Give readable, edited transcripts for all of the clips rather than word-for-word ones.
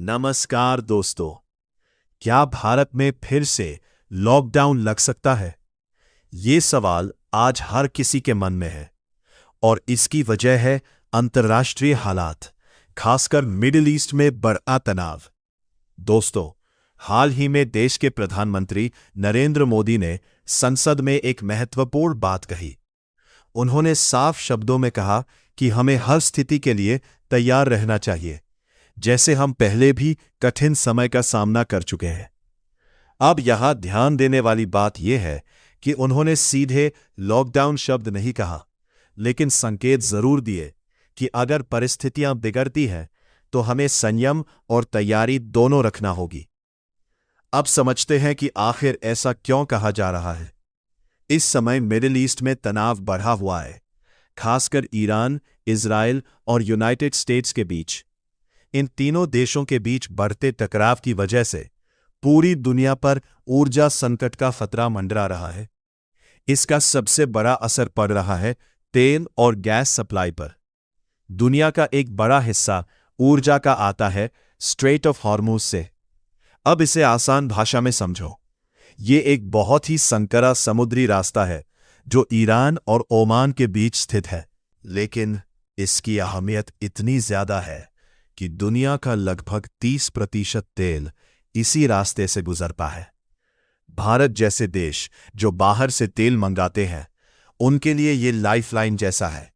नमस्कार दोस्तों। क्या भारत में फिर से लॉकडाउन लग सकता है? ये सवाल आज हर किसी के मन में है और इसकी वजह है अंतर्राष्ट्रीय हालात, खासकर मिडिल ईस्ट में बढ़ा तनाव। दोस्तों, हाल ही में देश के प्रधानमंत्री नरेंद्र मोदी ने संसद में एक महत्वपूर्ण बात कही। उन्होंने साफ शब्दों में कहा कि हमें हर स्थिति के लिए तैयार रहना चाहिए, जैसे हम पहले भी कठिन समय का सामना कर चुके हैं। अब यहां ध्यान देने वाली बात यह है कि उन्होंने सीधे लॉकडाउन शब्द नहीं कहा, लेकिन संकेत जरूर दिए कि अगर परिस्थितियां बिगड़ती हैं तो हमें संयम और तैयारी दोनों रखना होगी। अब समझते हैं कि आखिर ऐसा क्यों कहा जा रहा है। इस समय मिडिल ईस्ट में तनाव बढ़ा हुआ है, खासकर ईरान, इजराइल और यूनाइटेड स्टेट्स के बीच। इन तीनों देशों के बीच बढ़ते टकराव की वजह से पूरी दुनिया पर ऊर्जा संकट का खतरा मंडरा रहा है। इसका सबसे बड़ा असर पड़ रहा है तेल और गैस सप्लाई पर। दुनिया का एक बड़ा हिस्सा ऊर्जा का आता है स्ट्रेट ऑफ हॉर्मुज से। अब इसे आसान भाषा में समझो। ये एक बहुत ही संकरा समुद्री रास्ता है जो ईरान और ओमान के बीच स्थित है, लेकिन इसकी अहमियत इतनी ज्यादा है कि दुनिया का लगभग 30% तेल इसी रास्ते से गुजरता है। भारत जैसे देश जो बाहर से तेल मंगाते हैं, उनके लिए ये लाइफलाइन जैसा है।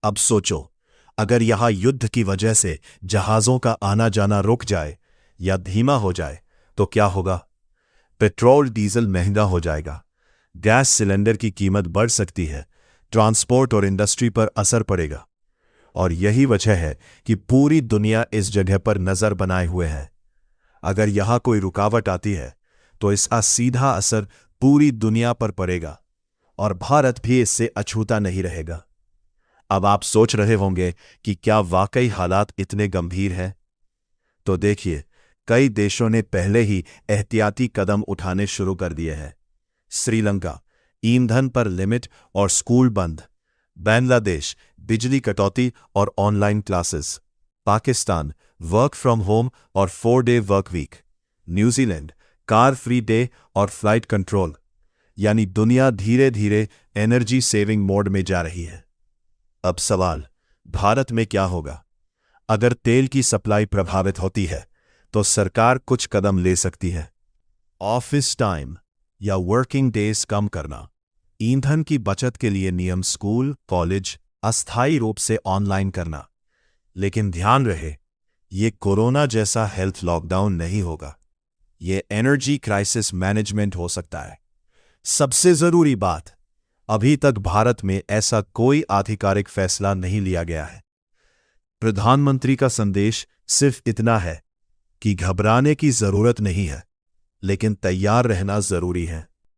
अब सोचो, अगर यहां युद्ध की वजह से जहाजों का आना जाना रुक जाए या धीमा हो जाए तो क्या होगा? पेट्रोल डीजल महंगा हो जाएगा, गैस सिलेंडर की कीमत बढ़ सकती है, ट्रांसपोर्ट और इंडस्ट्री पर असर पड़ेगा। और यही वजह है कि पूरी दुनिया इस जगह पर नजर बनाए हुए है। अगर यहां कोई रुकावट आती है तो इसका सीधा असर पूरी दुनिया पर पड़ेगा और भारत भी इससे अछूता नहीं रहेगा। अब आप सोच रहे होंगे कि क्या वाकई हालात इतने गंभीर हैं? तो देखिए, कई देशों ने पहले ही एहतियाती कदम उठाने शुरू कर दिए हैं। श्रीलंका, ईंधन पर लिमिट और स्कूल बंद। बांग्लादेश, बिजली कटौती और online classes. Pakistan, work from home और 4-डे work week. New Zealand, car free day और फ्लाइट कंट्रोल। यानी दुनिया धीरे धीरे एनर्जी सेविंग मोड में जा रही है। अब सवाल, भारत में क्या होगा? अगर तेल की सप्लाई प्रभावित होती है तो सरकार कुछ कदम ले सकती है। ऑफिस टाइम या वर्किंग डेज कम करना, ईंधन की बचत के लिए नियम स्कूल, कॉलेज अस्थायी रूप से ऑनलाइन करना। लेकिन ध्यान रहे, ये कोरोना जैसा हेल्थ लॉकडाउन नहीं होगा। ये एनर्जी क्राइसिस मैनेजमेंट हो सकता है। सबसे जरूरी बात, अभी तक भारत में ऐसा कोई आधिकारिक फैसला नहीं लिया गया है। प्रधानमंत्री का संदेश सिर्फ इतना है कि घबराने की जरूरत नहीं है, लेकिन तैयार रहना जरूरी है।